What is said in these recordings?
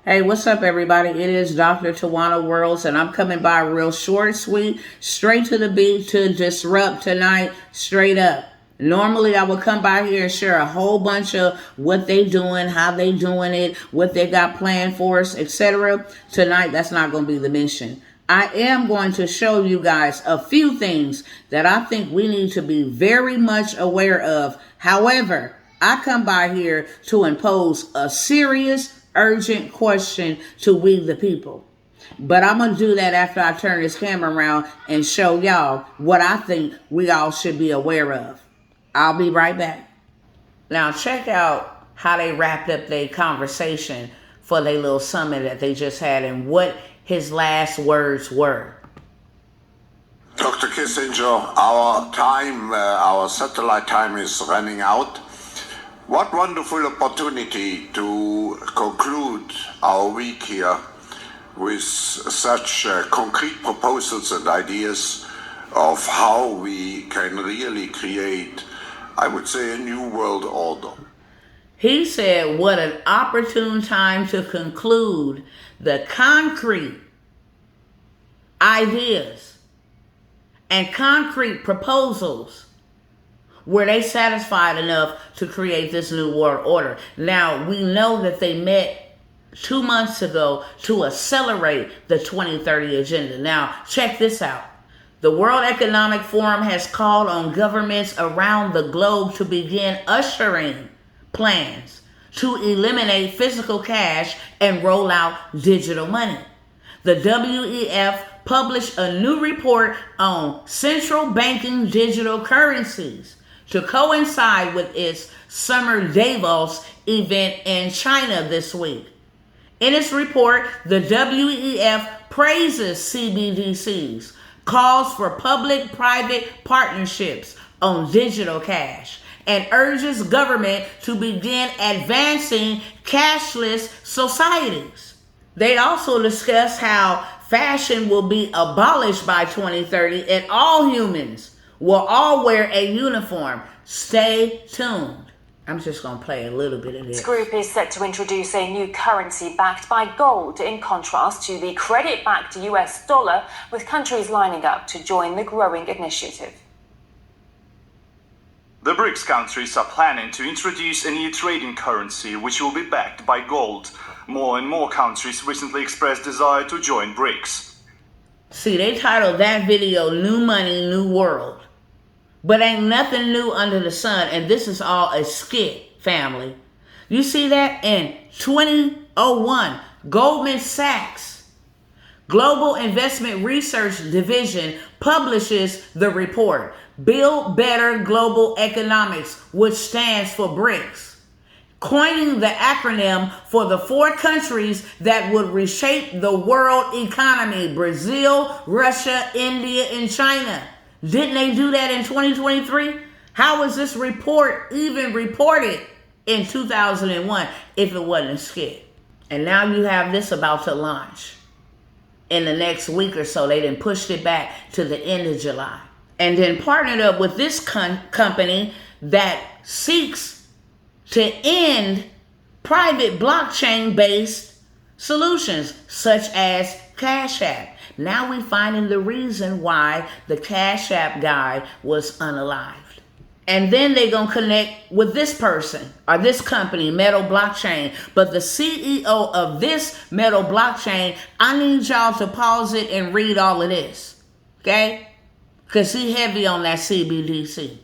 Hey, what's up, everybody? It is Dr. Tawana Worlds, and I'm coming by real short, sweet, straight to the beat to disrupt tonight, straight up. Normally, I would come by here and share a whole bunch of what they doing, how they doing it, what they got planned for us, etc. Tonight, that's not going to be the mission. I am going to show you guys a few things that I think we need to be very much aware of. However, I come by here to impose a serious, urgent question to we the people. But I'm going to do that after I turn this camera around and show y'all what I think we all should be aware of. I'll be right back. Now check out how they wrapped up their conversation for their little summit that they just had and what his last words were. Dr. Kissinger, our satellite time is running out. What wonderful opportunity to conclude our week here with such concrete proposals and ideas of how we can really create, I would say, a new world order. He said, what an opportune time to conclude the concrete ideas and concrete proposals were they satisfied enough to create this new world order. Now, we know that they met 2 months ago to accelerate the 2030 agenda. Now, check this out. The World Economic Forum has called on governments around the globe to begin ushering plans to eliminate physical cash and roll out digital money. The WEF published a new report on central banking digital currencies to coincide with its summer Davos event in China this week. In its report, the WEF praises CBDCs, calls for public-private partnerships on digital cash, and urges government to begin advancing cashless societies. They also discuss how fashion will be abolished by 2030 and all humans will all wear a uniform. Stay tuned. I'm just going to play a little bit of this. This group is set to introduce a new currency backed by gold, in contrast to the credit-backed US dollar, with countries lining up to join the growing initiative. The BRICS countries are planning to introduce a new trading currency which will be backed by gold. More and more countries recently expressed desire to join BRICS. See, they titled that video New Money, New World. But ain't nothing new under the sun, and this is all a skit, family. You see that? In 2001, Goldman Sachs Global Investment Research Division publishes the report, Build Better Global Economics, which stands for BRICS, coining the acronym for the 4 countries that would reshape the world economy: Brazil, Russia, India, and China. Didn't they do that in 2023? How was this report even reported in 2001 if it wasn't a skit? And now you have this about to launch in the next week or so. They done pushed it back to the end of July. And then partnered up with this company that seeks to end private blockchain-based solutions such as Cash App. Now we finding the reason why the Cash App guy was unalived. And then they gonna connect with this person or this company, Metal Blockchain. But the CEO of this Metal Blockchain, I need y'all to pause it and read all of this, okay? Because he heavy on that CBDC.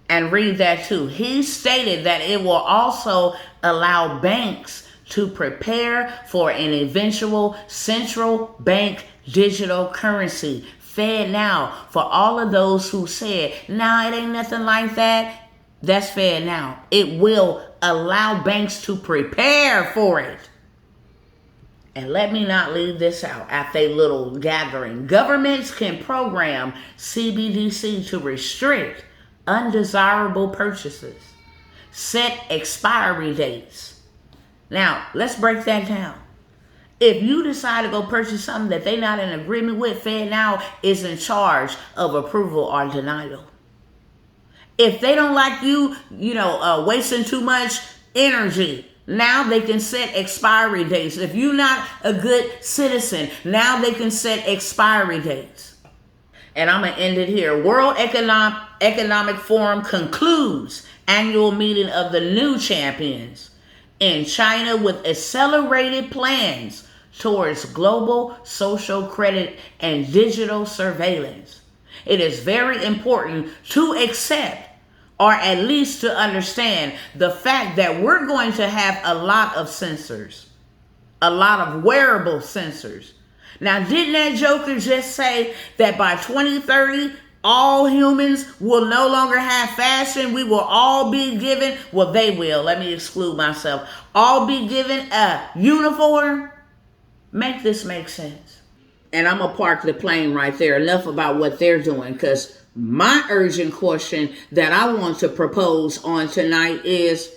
And read that too. He stated that it will also allow banks to prepare for an eventual central bank digital currency, FedNow. For all of those who said, nah, it ain't nothing like that, that's FedNow. It will allow banks to prepare for it. And let me not leave this out at their little gathering. Governments can program CBDC to restrict undesirable purchases, set expiry dates. Now, let's break that down. If you decide to go purchase something that they're not in agreement with, FedNow is in charge of approval or denial. If they don't like you, wasting too much energy Now they can set expiry dates. If you're not a good citizen, now they can set expiry dates. And I'm going to end it here. World Economic Forum concludes annual meeting of the new champions in China with accelerated plans towards global social credit and digital surveillance. It is very important to accept, or at least to understand, the fact that we're going to have a lot of sensors, a lot of wearable sensors. Now, didn't that joker just say that by 2030, all humans will no longer have fashion? We will all be given, well, they will, let me exclude myself, all be given a uniform? Make this make sense. And I'm going to park the plane right there. Enough about what they're doing, because my urgent question that I want to propose on tonight is,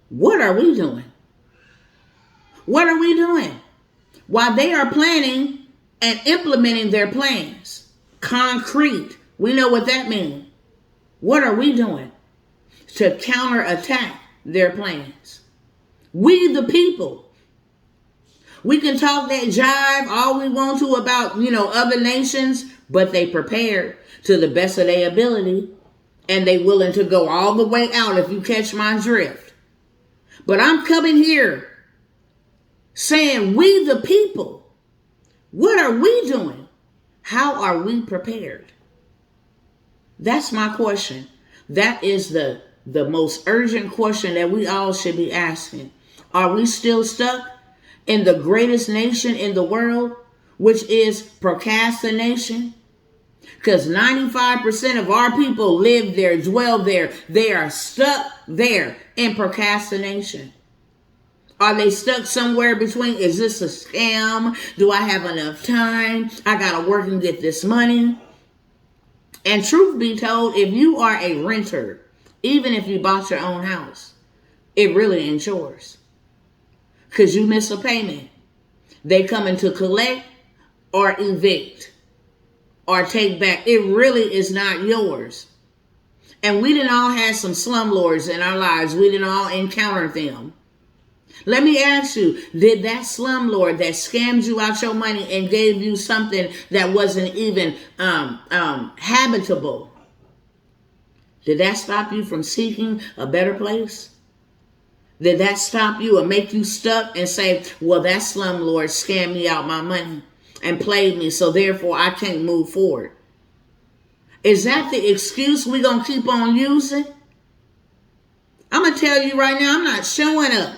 what are we doing? What are we doing? While they are planning and implementing their plans, concrete, we know what that means. What are we doing to counterattack their plans? We the people. We can talk that jive all we want to about, other nations, but they prepared to the best of their ability, and they willing to go all the way out, if you catch my drift. But I'm coming here saying, we the people, what are we doing? How are we prepared? That's my question. That is the most urgent question that we all should be asking. Are we still stuck in the greatest nation in the world, which is procrastination? Because 95% of our people live there, dwell there. They are stuck there in procrastination. Are they stuck somewhere between? Is this a scam? Do I have enough time? I got to work and get this money. And truth be told, if you are a renter, even if you bought your own house, it really ain't yours. Because you miss a payment. They coming to collect or evict or take back. It really is not yours. And we didn't all have some slumlords in our lives. We didn't all encounter them. Let me ask you, did that slumlord that scammed you out your money and gave you something that wasn't even habitable, did that stop you from seeking a better place? Did that stop you or make you stuck and say, well, that slumlord scammed me out my money and played me, so therefore I can't move forward? Is that the excuse we're going to keep on using? I'm going to tell you right now, I'm not showing up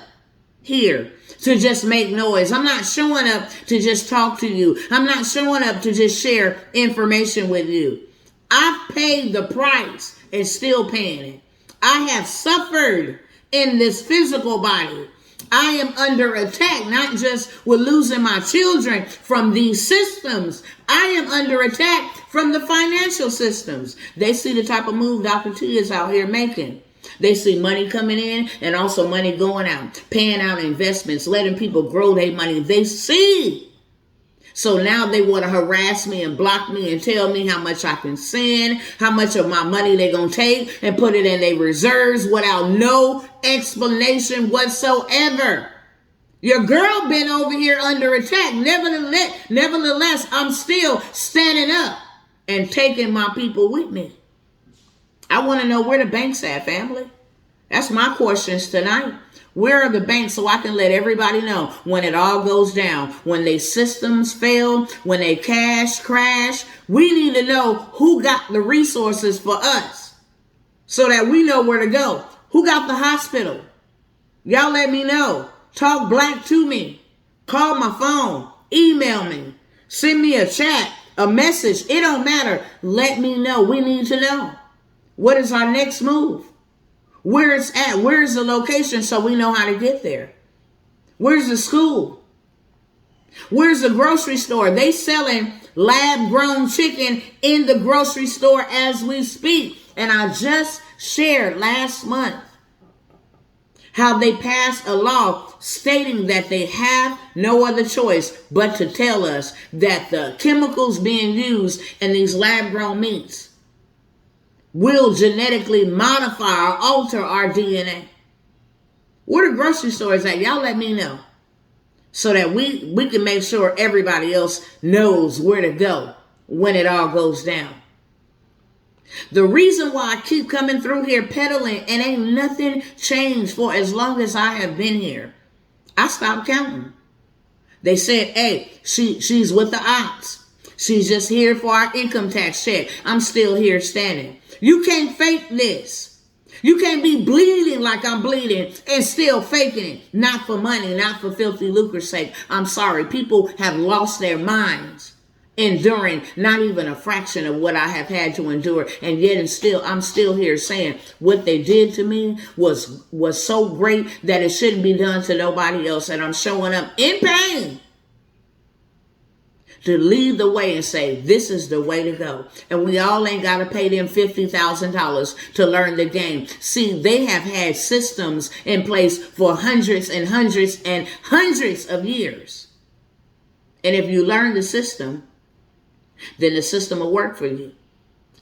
here to just make noise. I'm not showing up to just talk to you. I'm not showing up to just share information with you. I've paid the price and still paying it. I have suffered in this physical body. I am under attack, not just with losing my children from these systems. I am under attack from the financial systems. They see the type of move Dr. T is out here making. They see money coming in and also money going out, paying out investments, letting people grow their money. They see. So now they want to harass me and block me and tell me how much I can send, how much of my money they're going to take and put it in their reserves without no explanation whatsoever. Your girl been over here under attack. Nevertheless, I'm still standing up and taking my people with me. I want to know where the bank's at, family. That's my questions tonight. Where are the banks so I can let everybody know when it all goes down, when their systems fail, when they cash crash? We need to know who got the resources for us so that we know where to go. Who got the hospital? Y'all let me know. Talk black to me. Call my phone. Email me. Send me a chat, a message. It don't matter. Let me know. We need to know. What is our next move? Where it's at? Where's the location so we know how to get there? Where's the school? Where's the grocery store? They selling lab-grown chicken in the grocery store as we speak. And I just shared last month how they passed a law stating that they have no other choice but to tell us that the chemicals being used in these lab-grown meats will genetically modify or alter our DNA. Where the grocery stores at? Y'all let me know. So that we can make sure everybody else knows where to go when it all goes down. The reason why I keep coming through here peddling and ain't nothing changed for as long as I have been here. I stopped counting. They said, hey, she's with the ops. She's just here for our income tax check. I'm still here standing. You can't fake this. You can't be bleeding like I'm bleeding and still faking it. Not for money, not for filthy lucre's sake. I'm sorry. People have lost their minds enduring not even a fraction of what I have had to endure. And yet I'm still here saying what they did to me was so great that it shouldn't be done to nobody else. And I'm showing up in pain to lead the way and say, this is the way to go. And we all ain't got to pay them $50,000 to learn the game. See, they have had systems in place for hundreds and hundreds and hundreds of years. And if you learn the system, then the system will work for you.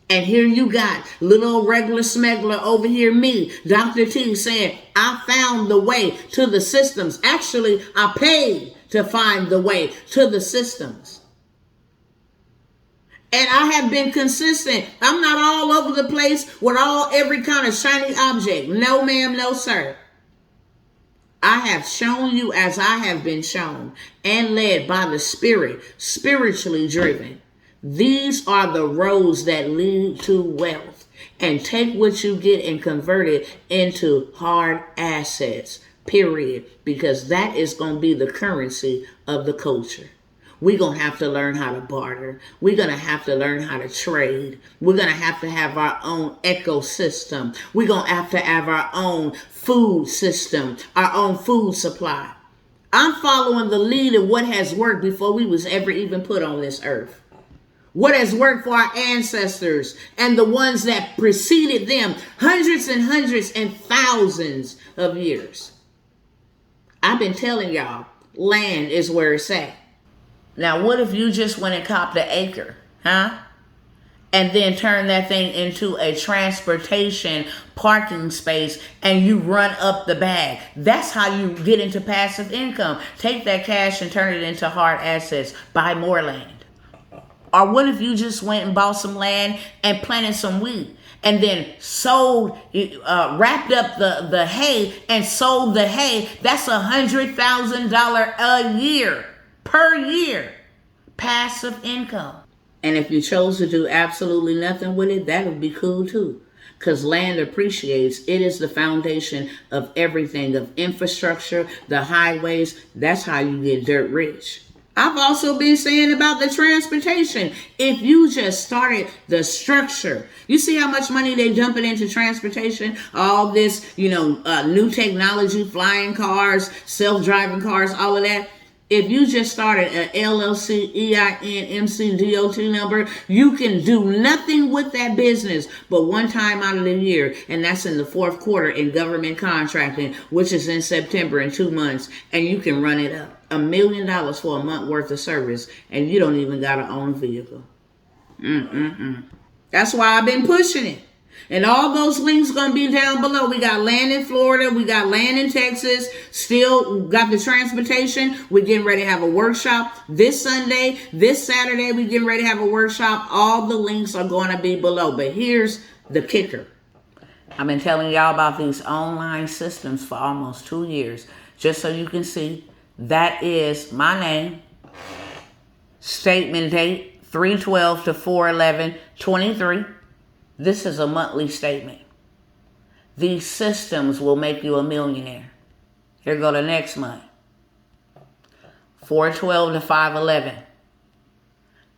And here you got little old regular smuggler over here, me, Dr. T, saying, I found the way to the systems. Actually, I paid to find the way to the systems. And I have been consistent. I'm not all over the place with every kind of shiny object. No, ma'am, no, sir. I have shown you as I have been shown and led by the Spirit, spiritually driven. These are the roads that lead to wealth. And take what you get and convert it into hard assets, period. Because that is going to be the currency of the culture. We're going to have to learn how to barter. We're going to have to learn how to trade. We're going to have our own ecosystem. We're going to have our own food system, our own food supply. I'm following the lead of what has worked before we was ever even put on this earth. What has worked for our ancestors and the ones that preceded them hundreds and hundreds and thousands of years. I've been telling y'all, land is where it's at. Now, what if you just went and copped an acre, huh? And then turn that thing into a transportation parking space and you run up the bag. That's how you get into passive income. Take that cash and turn it into hard assets. Buy more land. Or what if you just went and bought some land and planted some wheat and then wrapped up the hay and sold the hay? That's $100,000 a year. Per year, passive income. And if you chose to do absolutely nothing with it, that would be cool too. Because land appreciates. It is the foundation of everything, of infrastructure, the highways. That's how you get dirt rich. I've also been saying about the transportation. If you just started the structure, you see how much money they dumping into transportation? All this, new technology, flying cars, self-driving cars, all of that. If you just started an LLC, EIN, MC, DOT number, you can do nothing with that business but one time out of the year. And that's in the fourth quarter in government contracting, which is in September in 2 months. And you can run it up. $1 million for a month worth of service. And you don't even got to own a vehicle. That's why I've been pushing it. And all those links going to be down below. We got land in Florida. We got land in Texas. Still got the transportation. We're getting ready to have a workshop this Sunday. This Saturday, we're getting ready to have a workshop. All the links are going to be below. But here's the kicker. I've been telling y'all about these online systems for almost 2 years. Just so you can see, that is my name. Statement date, 3/12 to 4/11/23. This is a monthly statement. These systems will make you a millionaire. Here go the next month. 4/12 to 5/11.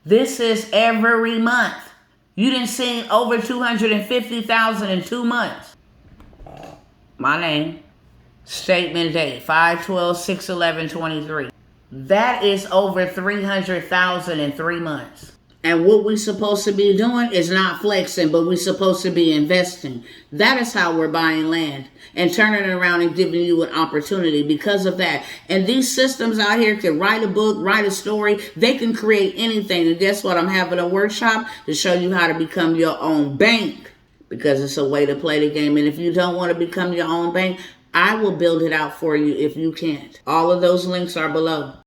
This is every month. You done seen over 250,000 in 2 months. My name. Statement date, 5/12/6/11/23. That is over 300,000 in 3 months. And what we're supposed to be doing is not flexing, but we're supposed to be investing. That is how we're buying land and turning it around and giving you an opportunity because of that. And these systems out here can write a book, write a story. They can create anything. And guess what? I'm having a workshop to show you how to become your own bank because it's a way to play the game. And if you don't want to become your own bank, I will build it out for you if you can't. All of those links are below.